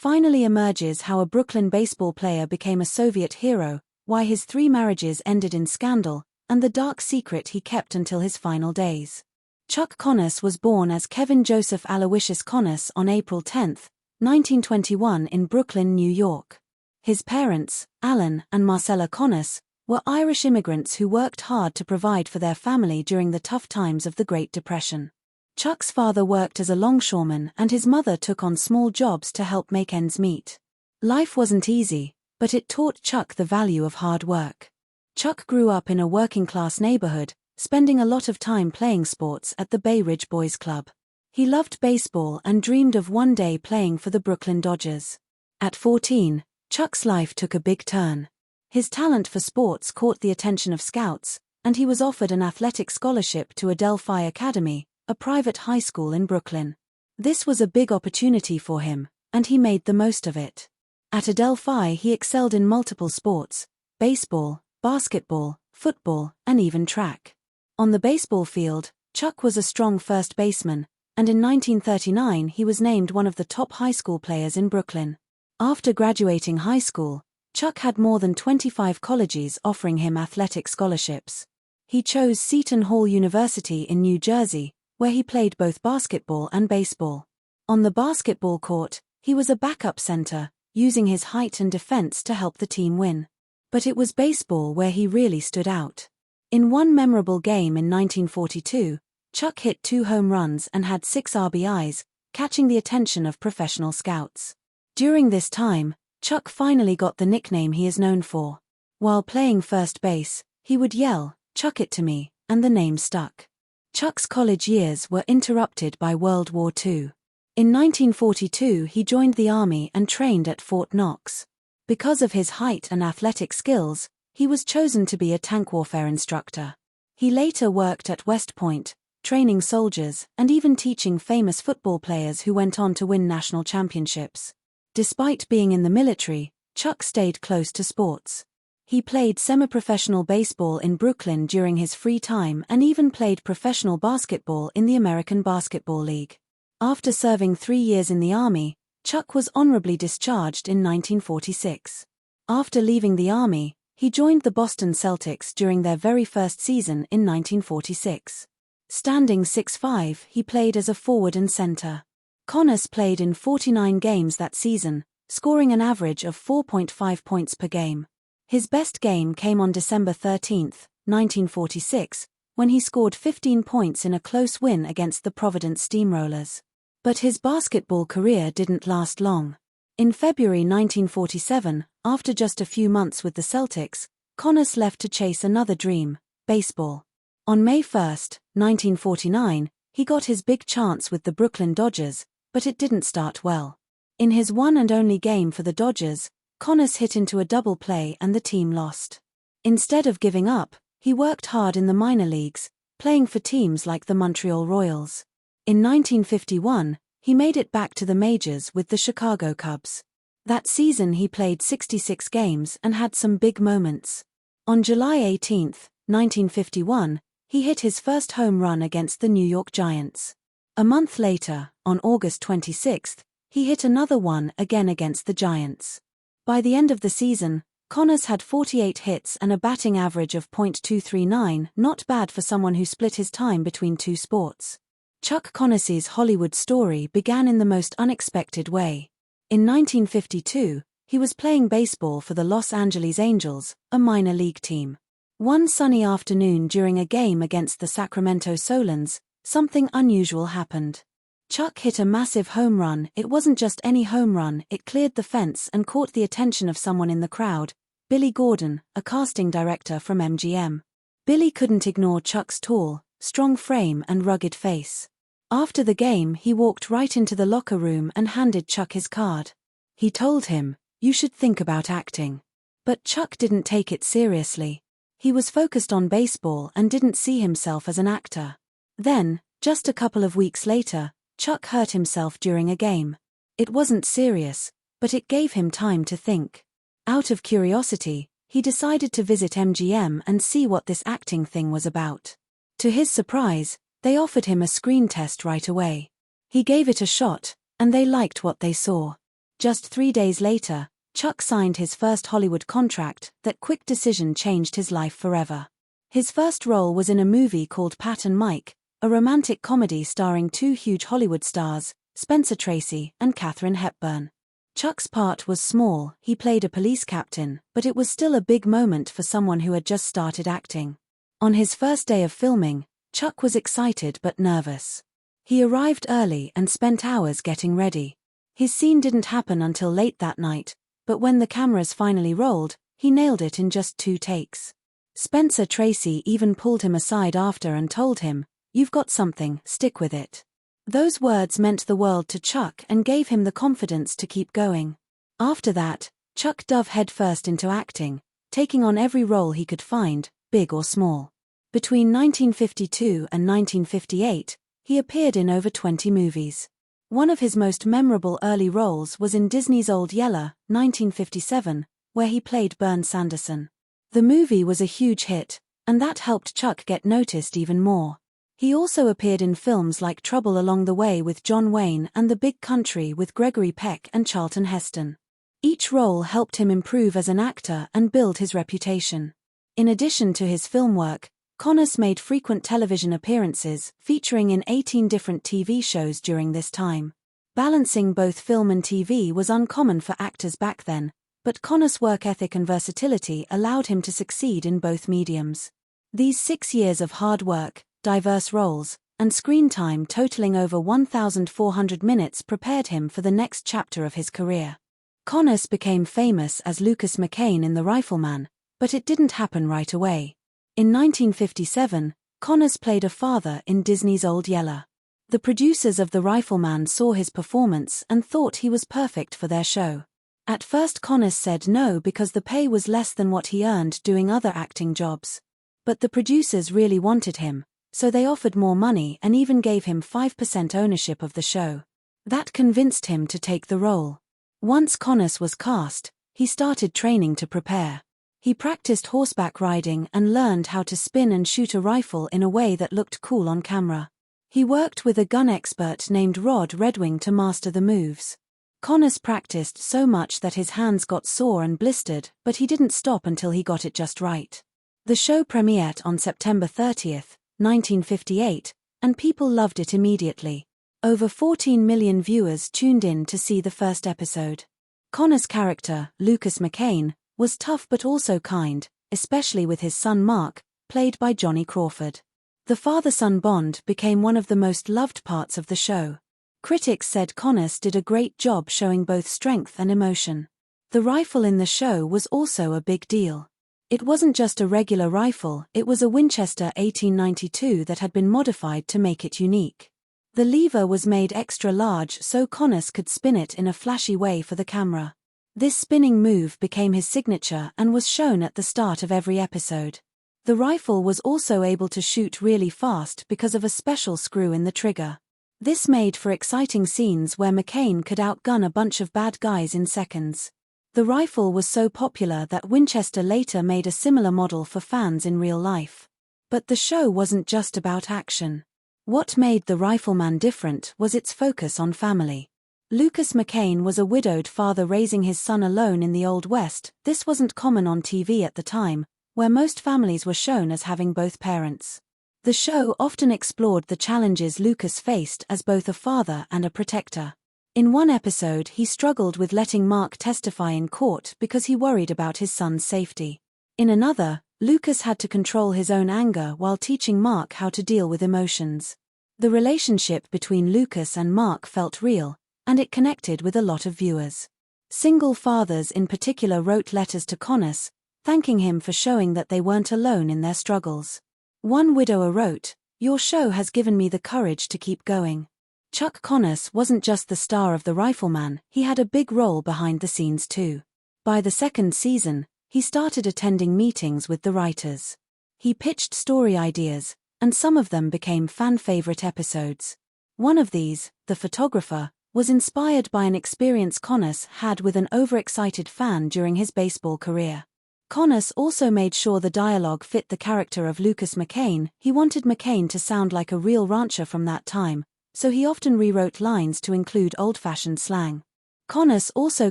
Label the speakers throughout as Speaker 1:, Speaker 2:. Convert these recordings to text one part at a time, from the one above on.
Speaker 1: finally emerges how a Brooklyn baseball player became a Soviet hero, why his 3 marriages ended in scandal, and the dark secret he kept until his final days. Chuck Connors was born as Kevin Joseph Aloysius Connors on April 10, 1921 in Brooklyn, New York. His parents, Alan and Marcella Connors, were Irish immigrants who worked hard to provide for their family during the tough times of the Great Depression. Chuck's father worked as a longshoreman and his mother took on small jobs to help make ends meet. Life wasn't easy, but it taught Chuck the value of hard work. Chuck grew up in a working-class neighborhood, spending a lot of time playing sports at the Bay Ridge Boys Club. He loved baseball and dreamed of one day playing for the Brooklyn Dodgers. At 14, Chuck's life took a big turn. His talent for sports caught the attention of scouts, and he was offered an athletic scholarship to Adelphi Academy, a private high school in Brooklyn. This was a big opportunity for him, and he made the most of it. At Adelphi he excelled in multiple sports: baseball, basketball, football, and even track. On the baseball field, Chuck was a strong first baseman, and in 1939 he was named one of the top high school players in Brooklyn. After graduating high school, Chuck had more than 25 colleges offering him athletic scholarships. He chose Seton Hall University in New Jersey, where he played both basketball and baseball. On the basketball court, he was a backup center, using his height and defense to help the team win. But it was baseball where he really stood out. In one memorable game in 1942, Chuck hit 2 home runs and had 6 RBIs, catching the attention of professional scouts. During this time, Chuck finally got the nickname he is known for. While playing first base, he would yell, "Chuck it to me," and the name stuck. Chuck's college years were interrupted by World War II. In 1942 he joined the Army and trained at Fort Knox. Because of his height and athletic skills, he was chosen to be a tank warfare instructor. He later worked at West Point, training soldiers and even teaching famous football players who went on to win national championships. Despite being in the military, Chuck stayed close to sports. He played semi-professional baseball in Brooklyn during his free time and even played professional basketball in the American Basketball League. After serving 3 years in the Army, Chuck was honorably discharged in 1946. After leaving the Army, he joined the Boston Celtics during their very first season in 1946. Standing 6'5", he played as a forward and center. Connors played in 49 games that season, scoring an average of 4.5 points per game. His best game came on December 13, 1946, when he scored 15 points in a close win against the Providence Steamrollers. But his basketball career didn't last long. In February 1947, after just a few months with the Celtics, Connors left to chase another dream: baseball. On May 1, 1949, he got his big chance with the Brooklyn Dodgers, but it didn't start well. In his one and only game for the Dodgers, Connors hit into a double play and the team lost. Instead of giving up, he worked hard in the minor leagues, playing for teams like the Montreal Royals. In 1951, he made it back to the majors with the Chicago Cubs. That season he played 66 games and had some big moments. On July 18, 1951, he hit his first home run against the New York Giants. A month later, on August 26, he hit another one again against the Giants. By the end of the season, Connors had 48 hits and a batting average of .239, not bad for someone who split his time between 2 sports. Chuck Connors's Hollywood story began in the most unexpected way. In 1952, he was playing baseball for the Los Angeles Angels, a minor league team. One sunny afternoon during a game against the Sacramento Solons, something unusual happened. Chuck hit a massive home run. It wasn't just any home run, it cleared the fence and caught the attention of someone in the crowd, Billy Gordon, a casting director from MGM. Billy couldn't ignore Chuck's tall, strong frame and rugged face. After the game he walked right into the locker room and handed Chuck his card. He told him, "You should think about acting." But Chuck didn't take it seriously. He was focused on baseball and didn't see himself as an actor. Then, just a couple of weeks later, Chuck hurt himself during a game. It wasn't serious, but it gave him time to think. Out of curiosity, he decided to visit MGM and see what this acting thing was about. To his surprise, they offered him a screen test right away. He gave it a shot, and they liked what they saw. Just 3 days later, Chuck signed his first Hollywood contract. That quick decision changed his life forever. His first role was in a movie called Pat and Mike, a romantic comedy starring two huge Hollywood stars, Spencer Tracy and Katharine Hepburn. Chuck's part was small, he played a police captain, but it was still a big moment for someone who had just started acting. On his first day of filming, Chuck was excited but nervous. He arrived early and spent hours getting ready. His scene didn't happen until late that night, but when the cameras finally rolled, he nailed it in just 2 takes. Spencer Tracy even pulled him aside after and told him, "You've got something, stick with it." Those words meant the world to Chuck and gave him the confidence to keep going. After that, Chuck dove headfirst into acting, taking on every role he could find, big or small. Between 1952 and 1958, he appeared in over 20 movies. One of his most memorable early roles was in Disney's Old Yeller, 1957, where he played Bern Sanderson. The movie was a huge hit, and that helped Chuck get noticed even more. He also appeared in films like Trouble Along the Way with John Wayne and The Big Country with Gregory Peck and Charlton Heston. Each role helped him improve as an actor and build his reputation. In addition to his film work, Connors made frequent television appearances, featuring in 18 different TV shows during this time. Balancing both film and TV was uncommon for actors back then, but Connors' work ethic and versatility allowed him to succeed in both mediums. These 6 years of hard work, diverse roles, and screen time totaling over 1,400 minutes prepared him for the next chapter of his career. Connors became famous as Lucas McCain in The Rifleman, but it didn't happen right away. In 1957, Connors played a father in Disney's Old Yeller. The producers of The Rifleman saw his performance and thought he was perfect for their show. At first Connors said no because the pay was less than what he earned doing other acting jobs. But the producers really wanted him, so they offered more money and even gave him 5% ownership of the show. That convinced him to take the role. Once Connors was cast, he started training to prepare. He practiced horseback riding and learned how to spin and shoot a rifle in a way that looked cool on camera. He worked with a gun expert named Rod Redwing to master the moves. Connors practiced so much that his hands got sore and blistered, but he didn't stop until he got it just right. The show premiered on September 30, 1958, and people loved it immediately. Over 14 million viewers tuned in to see the first episode. Connors' character, Lucas McCain, was tough but also kind, especially with his son Mark, played by Johnny Crawford. The father-son bond became one of the most loved parts of the show. Critics said Connors did a great job showing both strength and emotion. The rifle in the show was also a big deal. It wasn't just a regular rifle, it was a Winchester 1892 that had been modified to make it unique. The lever was made extra large so Connors could spin it in a flashy way for the camera. This spinning move became his signature and was shown at the start of every episode. The rifle was also able to shoot really fast because of a special screw in the trigger. This made for exciting scenes where McCain could outgun a bunch of bad guys in seconds. The rifle was so popular that Winchester later made a similar model for fans in real life. But the show wasn't just about action. What made The Rifleman different was its focus on family. Lucas McCain was a widowed father raising his son alone in the Old West. This wasn't common on TV at the time, where most families were shown as having both parents. The show often explored the challenges Lucas faced as both a father and a protector. In one episode he struggled with letting Mark testify in court because he worried about his son's safety. In another, Lucas had to control his own anger while teaching Mark how to deal with emotions. The relationship between Lucas and Mark felt real, and it connected with a lot of viewers. Single fathers in particular wrote letters to Connors, thanking him for showing that they weren't alone in their struggles. One widower wrote, "Your show has given me the courage to keep going." Chuck Connors wasn't just the star of The Rifleman, he had a big role behind the scenes too. By the second season, he started attending meetings with the writers. He pitched story ideas, and some of them became fan-favorite episodes. One of these, The Photographer, was inspired by an experience Connors had with an overexcited fan during his baseball career. Connors also made sure the dialogue fit the character of Lucas McCain. He wanted McCain to sound like a real rancher from that time, so he often rewrote lines to include old-fashioned slang. Connors also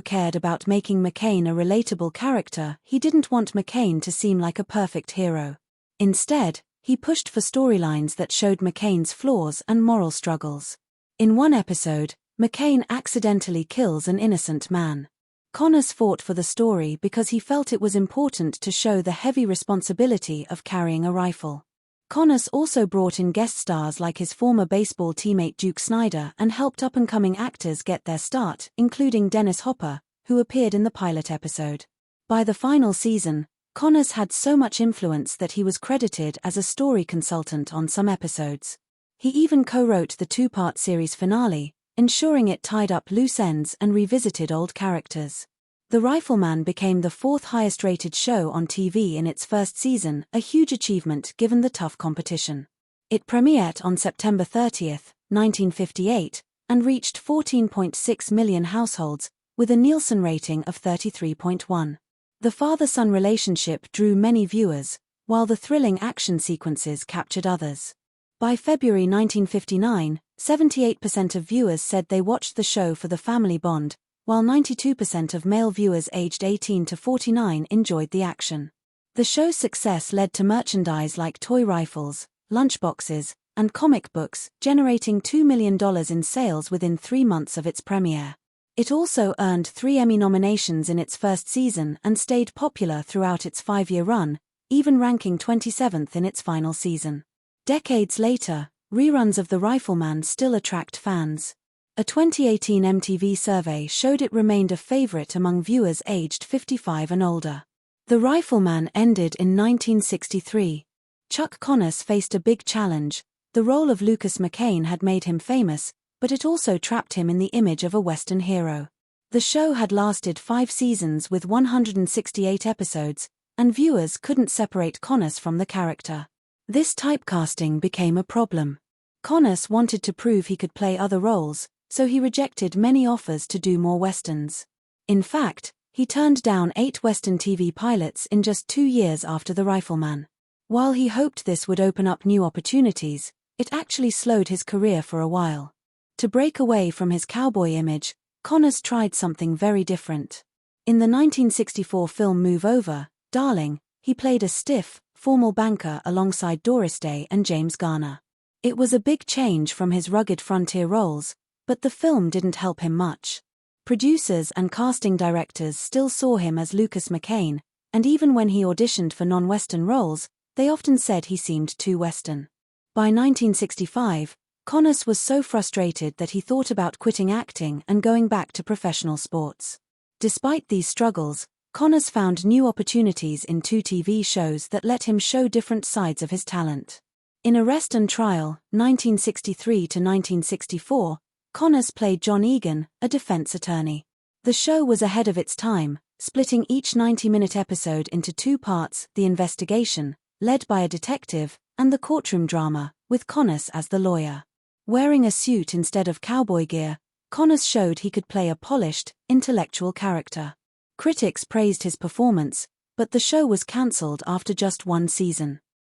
Speaker 1: cared about making McCain a relatable character. He didn't want McCain to seem like a perfect hero. Instead, he pushed for storylines that showed McCain's flaws and moral struggles. In one episode, McCain accidentally kills an innocent man. Connors fought for the story because he felt it was important to show the heavy responsibility of carrying a rifle. Connors also brought in guest stars like his former baseball teammate Duke Snider and helped up-and-coming actors get their start, including Dennis Hopper, who appeared in the pilot episode. By the final season, Connors had so much influence that he was credited as a story consultant on some episodes. He even co-wrote the two-part series finale, ensuring it tied up loose ends and revisited old characters. The Rifleman became the fourth highest-rated show on TV in its first season, a huge achievement given the tough competition. It premiered on September 30, 1958, and reached 14.6 million households, with a Nielsen rating of 33.1. The father-son relationship drew many viewers, while the thrilling action sequences captured others. By February 1959, 78% of viewers said they watched the show for the family bond, while 92% of male viewers aged 18 to 49 enjoyed the action. The show's success led to merchandise like toy rifles, lunchboxes, and comic books, generating $2 million in sales within 3 months of its premiere. It also earned 3 Emmy nominations in its first season and stayed popular throughout its 5-year run, even ranking 27th in its final season. Decades later, reruns of The Rifleman still attract fans. A 2018 MTV survey showed it remained a favorite among viewers aged 55 and older. The Rifleman ended in 1963. Chuck Connors faced a big challenge. The role of Lucas McCain had made him famous, but it also trapped him in the image of a Western hero. The show had lasted 5 seasons with 168 episodes, and viewers couldn't separate Connors from the character. This typecasting became a problem. Connors wanted to prove he could play other roles, so he rejected many offers to do more westerns. In fact, he turned down 8 Western TV pilots in just 2 years after The Rifleman. While he hoped this would open up new opportunities, it actually slowed his career for a while. To break away from his cowboy image, Connors tried something very different. In the 1964 film Move Over, Darling, he played a stiff, formal banker alongside Doris Day and James Garner. It was a big change from his rugged frontier roles, but the film didn't help him much. Producers and casting directors still saw him as Lucas McCain, and even when he auditioned for non-Western roles, they often said he seemed too Western. By 1965, Connors was so frustrated that he thought about quitting acting and going back to professional sports. Despite these struggles, Connors found new opportunities in 2 TV shows that let him show different sides of his talent. In Arrest and Trial, 1963 to 1964, Connors played John Egan, a defense attorney. The show was ahead of its time, splitting each 90-minute episode into 2 parts: The Investigation, led by a detective, and the courtroom drama, with Connors as the lawyer. Wearing a suit instead of cowboy gear, Connors showed he could play a polished, intellectual character. Critics praised his performance, but the show was cancelled after just 1 season.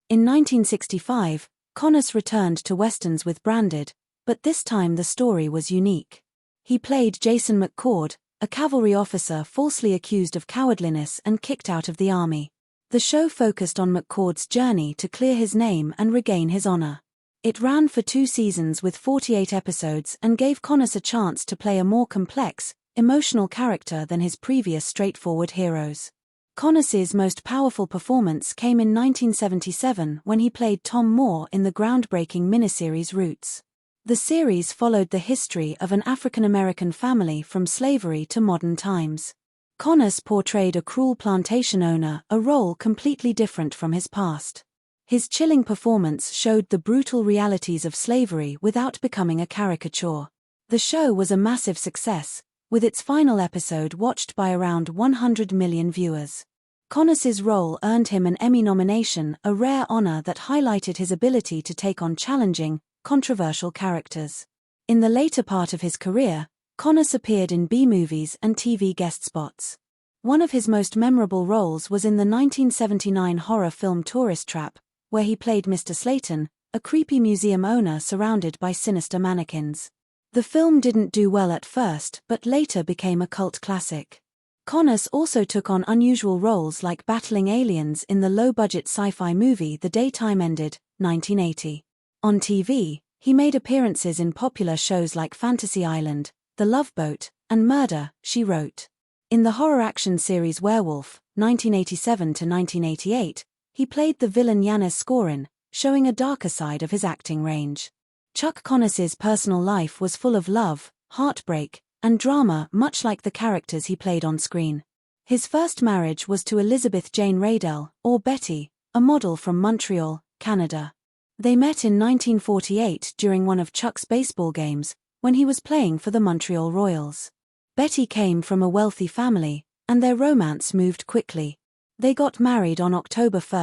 Speaker 1: In 1965, Connors returned to westerns with Branded, but this time the story was unique. He played Jason McCord, a cavalry officer falsely accused of cowardliness and kicked out of the army. The show focused on McCord's journey to clear his name and regain his honor. It ran for 2 seasons with 48 episodes and gave Connors a chance to play a more complex, emotional character than his previous straightforward heroes. Connors's most powerful performance came in 1977 when he played Tom Moore in the groundbreaking miniseries Roots. The series followed the history of an African-American family from slavery to modern times. Connors portrayed a cruel plantation owner, a role completely different from his past. His chilling performance showed the brutal realities of slavery without becoming a caricature. The show was a massive success, with its final episode watched by around 100 million viewers. Connors's role earned him an Emmy nomination, a rare honor that highlighted his ability to take on challenging, controversial characters. In the later part of his career, Connors appeared in B-movies and TV guest spots. One of his most memorable roles was in the 1979 horror film Tourist Trap, where he played Mr. Slayton, a creepy museum owner surrounded by sinister mannequins. The film didn't do well at first but later became a cult classic. Connors also took on unusual roles like battling aliens in the low-budget sci-fi movie The Day Time Ended, 1980. On TV, he made appearances in popular shows like Fantasy Island, The Love Boat, and Murder, She Wrote. In the horror action series Werewolf, 1987 to 1988, he played the villain Yanis Skorin, showing a darker side of his acting range. Chuck Connors's personal life was full of love, heartbreak, and drama, much like the characters he played on screen. His first marriage was to Elizabeth Jane Radell, or Betty, a model from Montreal, Canada. They met in 1948 during one of Chuck's baseball games, when he was playing for the Montreal Royals. Betty came from a wealthy family, and their romance moved quickly. They got married on October 1,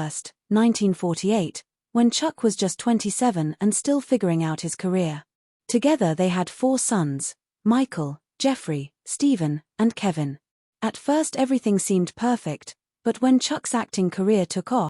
Speaker 1: 1948, when Chuck was just 27 and still figuring out his career. Together they had 4 sons, Michael, Jeffrey, Stephen, and Kevin. At first everything seemed perfect, but when Chuck's acting career took off,